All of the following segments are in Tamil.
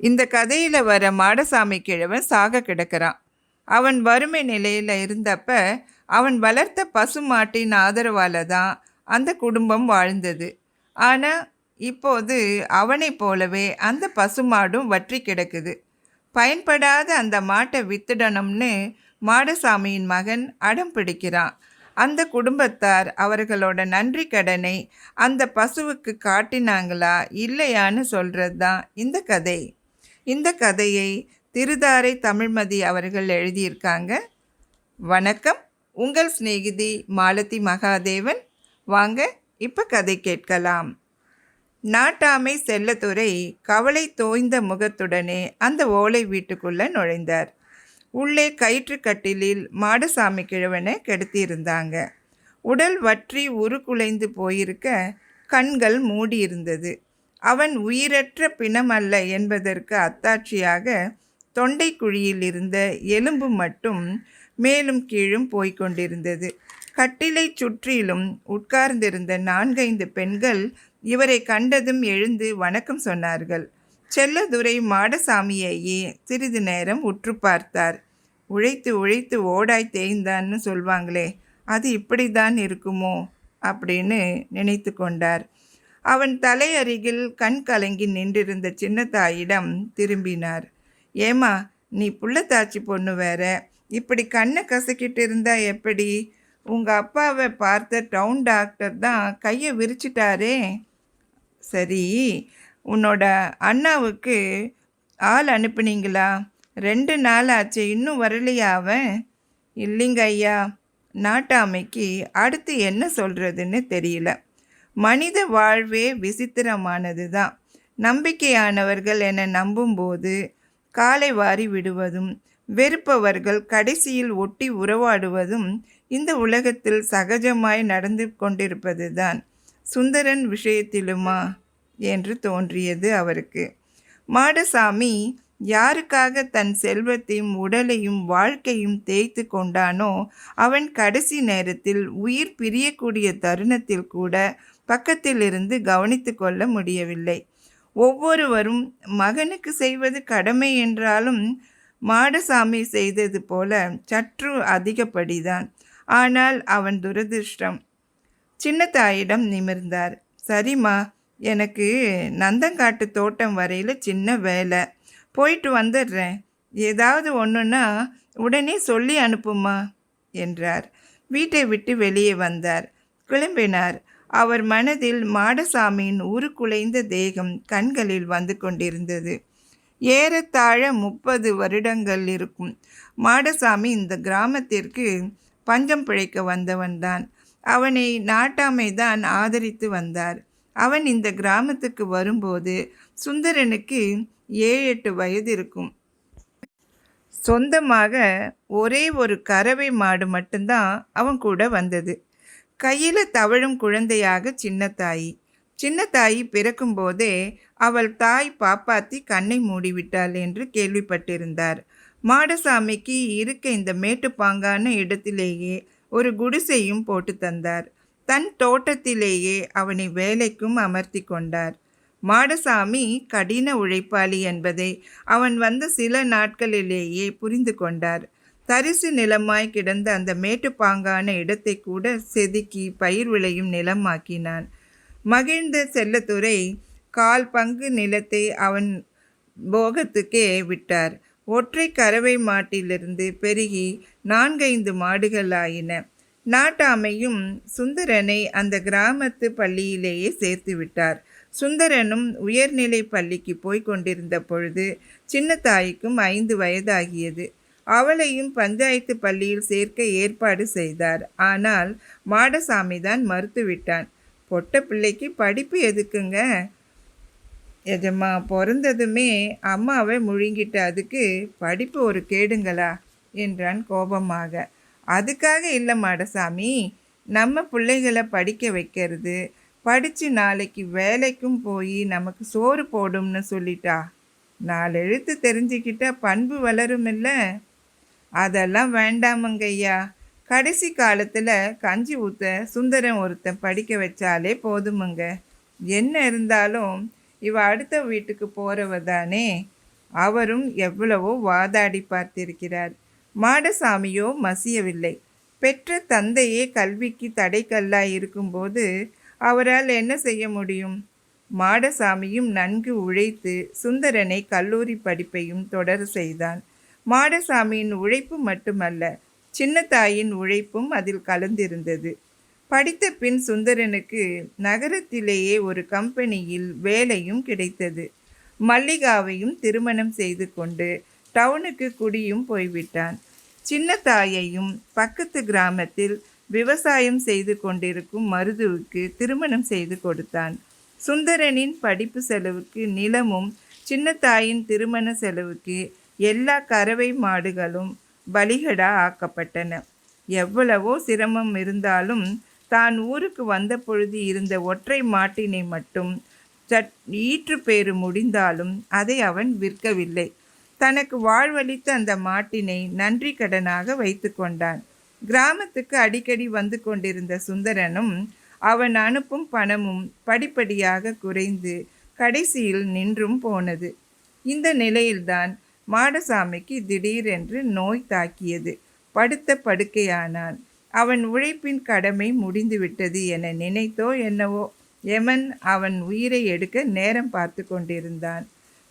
இந்த கதையில் வர மாடசாமி கிழவன் சாக கிடக்கிறான். அவன் வறுமை நிலையில் இருந்தப்ப அவன் வளர்த்த பசுமாட்டின் ஆதரவால் தான் அந்த குடும்பம் வாழ்ந்தது. ஆனால் இப்போது அவனைப் போலவே அந்த பசுமாடும் வற்றி கிடக்குது. பயன்படாத அந்த மாட்டை வித்துடணும்னு மாடசாமியின் மகன் அடம் பிடிக்கிறான். அந்த குடும்பத்தார் அவர்களோட நன்றி கடனை அந்த பசுவுக்கு காட்டினாங்களா இல்லையான்னு சொல்கிறது தான் இந்த கதை. இந்த கதையை திருதாரை தமிழ்மதி அவர்கள் எழுதியிருக்காங்க. வணக்கம், உங்கள் சிநேகிதி மாலதி மகாதேவன். வாங்க இப்போ கதை கேட்கலாம். நாட்டாமை செல்லத்துறை கவலை தோய்ந்த முகத்துடனே அந்த ஓலை வீட்டுக்குள்ளே நுழைந்தார். உள்ளே கயிற்றுக்கட்டிலில் மாடசாமி கிழவனை கெடுத்தியிருந்தாங்க. உடல் வற்றி உருக்குலைந்து போயிருக்க கண்கள் மூடியிருந்தது. அவன் உயிரற்ற பிணமல்ல என்பதற்கு அத்தாட்சியாக தொண்டை குழியில் இருந்த எலும்பு மட்டும் மேலும் கீழும் போய்கொண்டிருந்தது. கட்டிலை சுற்றிலும் உட்கார்ந்திருந்த 4-5 பெண்கள் இவரை கண்டதும் எழுந்து வணக்கம் சொன்னார்கள். செல்லதுரை மாடசாமியையே சிறிது நேரம் உற்று பார்த்தார். உழைத்து உழைத்து ஓடாய் தேய்ந்தான்னு சொல்வாங்களே, அது இப்படி தான் இருக்குமோ அப்படின்னு நினைத்து கொண்டார். அவன் தலை அருகில் கண் கலங்கி நின்றிருந்த சின்னத்தாயிடம் திரும்பினார். ஏமா, நீ புள்ளத்தாச்சி பொண்ணு வேற, இப்படி கண்ணை கசக்கிட்டு இருந்தா எப்படி? உங்கள் அப்பாவை பார்த்த டவுன் டாக்டர் தான் கையை விரிச்சிட்டாரே. சரி, உன்னோட அண்ணாவுக்கு ஆள் அனுப்புனீங்களா? 2 நாள் ஆச்சு, இன்னும் வரலையா அவன்? இல்லைங்க ஐயா. நாட்டாமைக்கு அடுத்து என்ன சொல்கிறதுன்னு தெரியல. மனித வாழ்வே விசித்திரமானது தான். நம்பிக்கையானவர்கள் என நம்பும்போது காலை வாரி விடுவதும் வெறுப்பவர்கள் கடைசியில் ஒட்டி உறவாடுவதும் இந்த உலகத்தில் சகஜமாய் நடந்து கொண்டிருப்பது தான். சுந்தரன் விஷயத்திலுமா என்று தோன்றியது அவருக்கு. மாடசாமி யாருக்காக தன் செல்வத்தையும் உடலையும் வாழ்க்கையும் தேய்த்து கொண்டானோ அவன் கடைசி நேரத்தில் உயிர் பிரியக்கூடிய தருணத்தில் கூட பக்கத்தில் இருந்து கவனித்து கொள்ள முடியவில்லை. ஒவ்வொருவரும் மகனுக்கு செய்வது கடமை என்றாலும் மாடசாமி செய்தது போல சற்று அதிகப்படிதான். ஆனால் அவன் துரதிர்ஷ்டம். சின்னத்தாயிடம் நிமிர்ந்தார். சரிம்மா, எனக்கு நந்தங்காட்டு தோட்டம் வரையில் சின்ன வேலை, போயிட்டு வந்துடுறேன். ஏதாவது ஒன்றுன்னா உடனே சொல்லி அனுப்புமா என்றார். வீட்டை விட்டு வெளியே வந்தார். கிளம்பினார். அவர் மனதில் மாடசாமியின் உருக்குலைந்த தேகம் கண்களில் வந்து கொண்டிருந்தது. ஏறத்தாழ 30 வருடங்கள் இருக்கும். மாடசாமி இந்த கிராமத்திற்கு பஞ்சம் பிழைக்க வந்தவன்தான். அவனை நாட்டாமை தான் ஆதரித்து வந்தார். அவன் இந்த கிராமத்துக்கு வரும்போது சுந்தரனுக்கு 7-8 வயது இருக்கும். சொந்தமாக ஒரே ஒரு கறவை மாடு மட்டும்தான் அவன் கூட வந்தது. கையில் தவழும் குழந்தையாக சின்னத்தாயி பிறக்கும்போதே அவள் தாய் பாப்பாத்தி கண்ணை மூடிவிட்டாள் என்று கேள்விப்பட்டிருந்தார். மாடசாமிக்கு இருக்க இந்த மேட்டுப்பாங்கான இடத்திலேயே ஒரு குடிசையும் போட்டு தந்தார். தன் தோட்டத்திலேயே அவனை வேலைக்கும் அமர்த்தி கொண்டார். மாடசாமி கடின உழைப்பாளி என்பதை அவன் வந்த சில நாட்களிலேயே புரிந்து கொண்டார். தரிசு நிலமாய் கிடந்த அந்த மேட்டுப்பாங்கான இடத்தை கூட செதுக்கி பயிர் விளையும் நிலமாக்கினான். மகிழ்ந்த செல்லத்துறை 1/4 பங்கு நிலத்தை அவன் போகத்துக்கே விட்டார். ஒற்றை கறவை மாட்டிலிருந்து பெருகி 4-5 மாடுகளாயின. நாட்டாமையும் சுந்தரனை அந்த கிராமத்து பள்ளியிலேயே சேர்த்து விட்டார். சுந்தரனும் உயர்நிலை பள்ளிக்கு போய் கொண்டிருந்த பொழுது சின்னத்தாய்க்கும் 5 வயதாகியது. அவளையும் பஞ்சாயத்து பள்ளியில் சேர்க்க ஏற்பாடு செய்தார். ஆனால் மாடசாமி தான் மறுத்துவிட்டான். பொட்ட பிள்ளைக்கு படிப்பு எதுக்குங்க எஜமா? பிறந்ததுமே அம்மாவை முழுங்கிட்ட அதுக்கு படிப்பு ஒரு கேடுங்களா என்றான் கோபமாக. அதுக்காக இல்லை மாடசாமி, நம்ம பிள்ளைகளை படிக்க வைக்கிறது, படித்து நாளைக்கு வேலைக்கும் போய் நமக்கு சோறு போடும்னு சொல்லிட்டா 4 எழுத்து தெரிஞ்சுக்கிட்டா பண்பு வளரும் இல்லை? அதெல்லாம் வேண்டாமங்கய்யா. கடைசி காலத்தில் கஞ்சி ஊற்ற சுந்தரன் ஒருத்தன் படிக்க வச்சாலே போதுமுங்க. என்ன இருந்தாலும் இவ அடுத்த வீட்டுக்கு போகிறவ தானே. அவரும் எவ்வளவோ வாதாடி பார்த்திருக்கிறார். மாடசாமியோ மசியவில்லை. பெற்ற தந்தையே கல்விக்கு தடைக்கல்லாய் இருக்கும்போது அவரால் என்ன செய்ய முடியும்? மாடசாமியும் நன்கு உழைத்து சுந்தரனை கல்லூரி படிப்பையும் தொடர செய்தான். மாடசாமியின் உழைப்பு மட்டுமல்ல, சின்னத்தாயின் உழைப்பும் அதில் கலந்திருந்தது. படித்த பின் சுந்தரனுக்கு நகரத்திலேயே ஒரு கம்பெனியில் வேலையும் கிடைத்தது. மல்லிகாவையும் திருமணம் செய்து கொண்டு டவுனுக்கு குடியும் போய்விட்டான். சின்னத்தாயையும் பக்கத்து கிராமத்தில் விவசாயம் செய்து கொண்டிருக்கும் மருதுவுக்கு திருமணம் செய்து கொடுத்தான். சுந்தரனின் படிப்பு செலவுக்கு நிலமும் சின்னத்தாயின் திருமண செலவுக்கு எல்லா கறவை மாடுகளும் பலிகடா ஆக்கப்பட்டன. எவ்வளவோ சிரமம் இருந்தாலும் தான் ஊருக்கு வந்த பொழுது இருந்த ஒற்றை மாட்டினை மட்டும் ஈற்றுப்பேறு முடிந்தாலும் அதை அவன் விற்கவில்லை. தனக்கு வாழ்வளித்த அந்த மாட்டினை நன்றி கடனாக வைத்து கொண்டான். கிராமத்துக்கு அடிக்கடி வந்து கொண்டிருந்த சுந்தரனும் அவன் அனுப்பும் பணமும் படிப்படியாக குறைந்து கடைசியில் நின்றும் போனது. இந்த நிலையில்தான் மாடசாமிக்கு திடீரென்று நோய் தாக்கியது. படுத்த படுக்கையானான். அவன் உழைப்பின் கடமை முடிந்துவிட்டது என நினைத்தோ என்னவோ யமன் அவன் உயிரை எடுக்க நேரம் பார்த்து கொண்டிருந்தான்.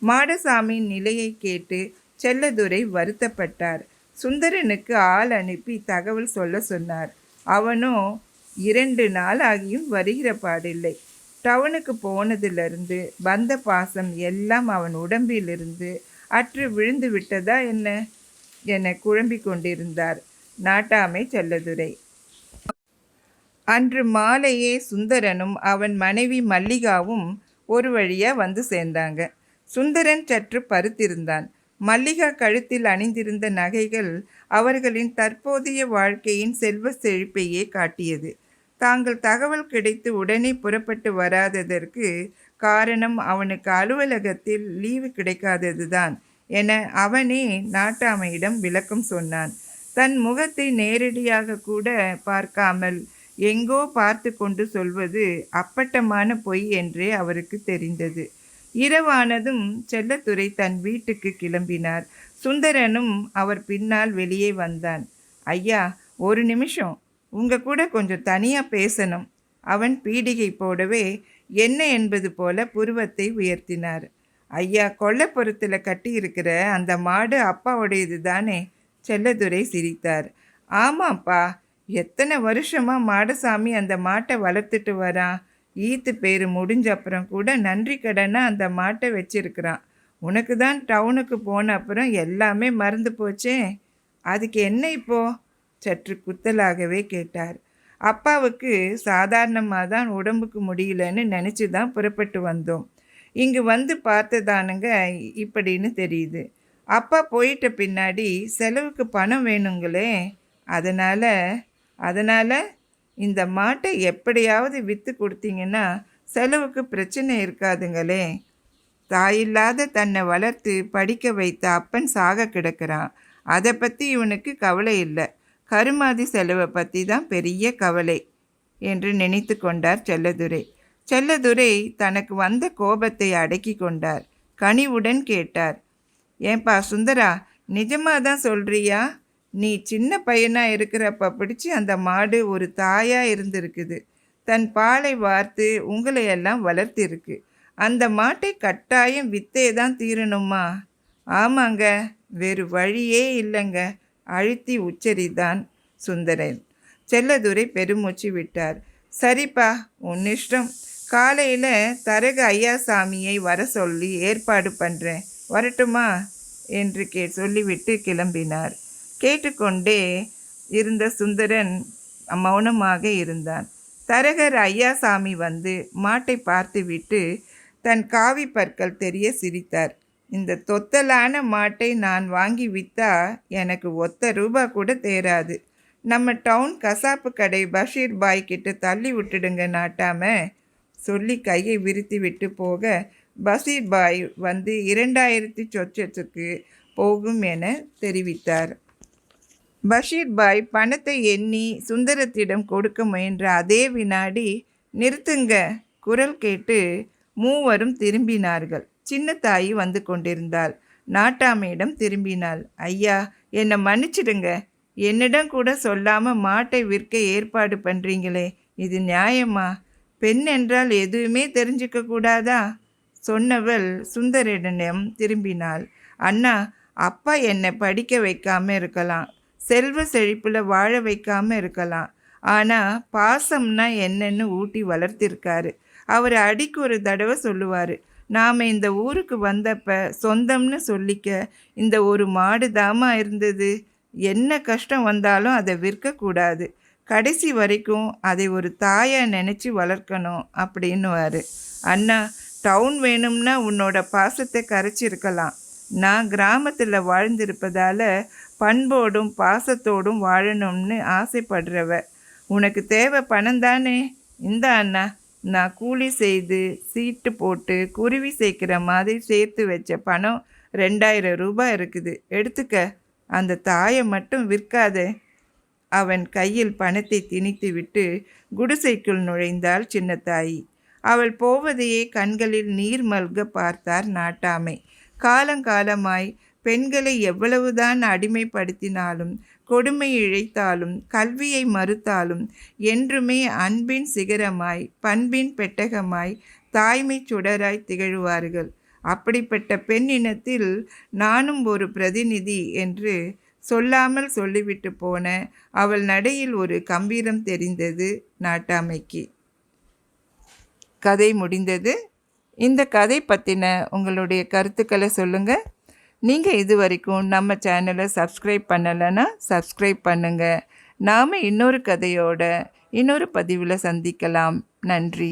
மாடசாமியின் நிலையை கேட்டு செல்லதுரை வருத்தப்பட்டார். சுந்தரனுக்கு ஆள் அனுப்பி தகவல் சொல்ல சொன்னார். அவனோ 2 நாள் ஆகியும் வருகிற பாடில்லை. டவுனுக்கு போனதிலிருந்து பந்த பாசம் எல்லாம் அவன் உடம்பிலிருந்து அற்று விழுந்து விட்டதா என்ன என குழம்பிக் கொண்டிருந்தார் நாட்டாமை செல்லதுரை. அன்று மாலையே சுந்தரனும் அவன் மனைவி மல்லிகாவும் ஒரு வழியா வந்து சேர்ந்தாங்க. சுந்தரன் சற்று பருத்திருந்தான். மல்லிகா கழுத்தில் அணிந்திருந்த நகைகள் அவர்களின் தற்போதைய வாழ்க்கையின் செல்வ செழிப்பையே காட்டியது. தாங்கள் தகவல் கிடைத்து உடனே புறப்பட்டு வராததற்கு காரணம் அவனுக்கு அலுவலகத்தில் லீவு கிடைக்காததுதான் என அவனே நாட்டாமையிடம் விளக்கம் சொன்னான். தன் முகத்தை நேரடியாக கூட பார்க்காமல் எங்கோ பார்த்து கொண்டு சொல்வது அப்பட்டமான பொய் என்றே அவருக்கு தெரிந்தது. இரவானதும் செல்லத்துரை தன் வீட்டுக்கு கிளம்பினார். சுந்தரனும் அவர் பின்னால் வெளியே வந்தான். ஐயா, ஒரு நிமிஷம் உங்க கூட கொஞ்சம் தனியாக பேசணும். அவன் பீடிகை போடவே என்ன என்பது போல புருவத்தை உயர்த்தினார். ஐயா, கொல்லைப்புறத்தில் கட்டியிருக்கிற அந்த மாடு அப்பாவுடையது தானே? செல்லதுரை சிரித்தார். ஆமாப்பா, எத்தனை வருஷமாக மாடசாமி அந்த மாட்டை வளர்த்துட்டு வரான். ஈத்து பேர் முடிஞ்ச அப்புறம் கூட நன்றி கடனாக அந்த மாட்டை வச்சிருக்கிறான். உனக்கு தான் டவுனுக்கு போன அப்புறம் எல்லாமே மறந்து போச்சே, அதுக்கு என்ன இப்போ? சற்று குத்தலாகவே கேட்டார். அப்பாவுக்கு சாதாரணமாக தான் உடம்புக்கு முடியலன்னு நினச்சி தான் புறப்பட்டு வந்தோம். இங்கு வந்து பார்த்ததானுங்க இப்படின்னு தெரியுது. அப்பா போயிட்ட பின்னாடி செலவுக்கு பணம் வேணுங்களே, அதனால் இந்த மாட்டை எப்படியாவது விற்று கொடுத்தீங்கன்னா செலவுக்கு பிரச்சனை இருக்காதுங்களே. தாயில்லாத தன்னை வளர்த்து படிக்க வைத்த அப்பன் சாக கிடக்கிறான். அதை பற்றி இவனுக்கு கவலை இல்லை. கருமாதி செலவை பற்றி தான் பெரிய கவலை என்று நினைத்து கொண்டார் செல்லதுரை. செல்லதுரை தனக்கு வந்த கோபத்தை அடக்கி கொண்டார். கனிவுடன் கேட்டார். ஏன்பா சுந்தரா, நிஜமாக தான் சொல்கிறியா? நீ சின்ன பையனாக இருக்கிறப்ப பிடிச்சி அந்த மாடு ஒரு தாயாக இருந்திருக்குது. தன் பாலை வார்த்து உங்களையெல்லாம் வளர்த்திருக்கு. அந்த மாட்டை கட்டாயம் வித்தே தான் தீரணுமா? ஆமாங்க, வேறு வழியே இல்லைங்க, அழுத்தி உச்சரித்தான் சுந்தரன். செல்லதுரை பெருமூச்சு விட்டார். சரிப்பா, உன் இஷ்டம். காலையில் தரகு ஐயாசாமியை வர சொல்லி ஏற்பாடு பண்ணுறேன், வரட்டுமா என்று சொல்லிவிட்டு கிளம்பினார். கேட்டுக்கொண்டே இருந்த சுந்தரன் மௌனமாக இருந்தான். தரகர் ஐயாசாமி வந்து மாட்டை பார்த்துவிட்டு தன் காவி பற்கள் தெரிய சிரித்தார். இந்த தொத்தலான மாட்டை நான் வாங்கி விற்றா எனக்கு ₹1 கூட தேராது. நம்ம டவுன் கசாப்பு கடை பஷீர் பாய் கிட்ட தள்ளி விட்டுடுங்க நாட்டாம சொல்லி கையை விரித்து விட்டு போக, பஷீர் பாய் வந்து 2000 சொச்சத்துக்கு போகும் என தெரிவித்தார். பஷீர் பாய் பணத்தை எண்ணி சுந்தரத்திடம் கொடுக்க முயன்ற அதே வினாடி நிறுத்துங்க குரல் கேட்டு மூவரும் திரும்பினார்கள். சின்னத்தாயி வந்து கொண்டிருந்தாள். நாட்டாமையிடம் திரும்பினாள். ஐயா, என்னை மன்னிச்சிடுங்க. என்னிடம் கூட சொல்லாம மாட்டை விற்க ஏற்பாடு பண்றீங்களே, இது நியாயமா? பெண் என்றால் எதுவுமே தெரிஞ்சுக்க கூடாதா? சொன்னவள் சுந்தரிடம் திரும்பினாள். அண்ணா, அப்பா என்னை படிக்க வைக்காம இருக்கலாம், செல்வ செழிப்புல வாழ வைக்காம இருக்கலாம். ஆனா பாசம்னா என்னன்னு ஊட்டி வளர்த்திருக்காரு. அவர் அடிக்கு ஒரு தடவை சொல்லுவாரு, நாம இந்த ஊருக்கு வந்தப்ப சொந்தம்னு சொல்லிக்க இந்த ஒரு மாடு தாமா இருந்தது. என்ன கஷ்டம் வந்தாலும் அதை விற்கக்கூடாது, கடைசி வரைக்கும் அதை ஒரு தாயா நினைச்சு வளர்க்கணும் அப்படின்னுவாரு. அண்ணா, டவுன் வேணும்னா உன்னோட பாசத்தை கரைச்சிருக்கலாம். நான் கிராமத்தில் வாழ்ந்திருப்பதால பண்போடும் பாசத்தோடும் வாழணும்னு ஆசைப்படுறவ. உனக்கு தேவை பணம் தானே? இந்த அண்ணா, நான் கூலி செய்து சீட்டு போட்டு குருவி சேர்க்கிற மாதிரி சேர்த்து வச்ச பணம் 2000 ரூபாய் இருக்குது, எடுத்துக்க. அந்த தாயை மட்டும் விற்காதே. அவன் கையில் பணத்தை திணித்து விட்டு குடிசைக்குள் நுழைந்தாள் சின்னத்தாயி. அவள் போவதையே கண்களில் நீர் மல்க பார்த்தார் நாட்டாமை. காலங்காலமாய் பெண்களை எவ்வளவுதான் அடிமைப்படுத்தினாலும், கொடுமை இழைத்தாலும், கல்வியை மறுத்தாலும் என்றுமே அன்பின் சிகரமாய், பண்பின் பெட்டகமாய், தாய்மை சுடராய் திகழ்வார்கள். அப்படிப்பட்ட பெண்ணினத்தில் நானும் ஒரு பிரதிநிதி என்று சொல்லாமல் சொல்லிவிட்டு போன அவள் நடையில் ஒரு கம்பீரம் தெரிந்தது நாட்டாமைக்கு. கதை முடிந்தது. இந்த கதை பற்றின உங்களுடைய கருத்துக்களை சொல்லுங்கள். நீங்கள் இது வரைக்கும் நம்ம சேனலை சப்ஸ்கிரைப் பண்ணலைன்னா சப்ஸ்கிரைப் பண்ணுங்கள். நாம் இன்னொரு கதையோட இன்னொரு பதிவில் சந்திக்கலாம். நன்றி.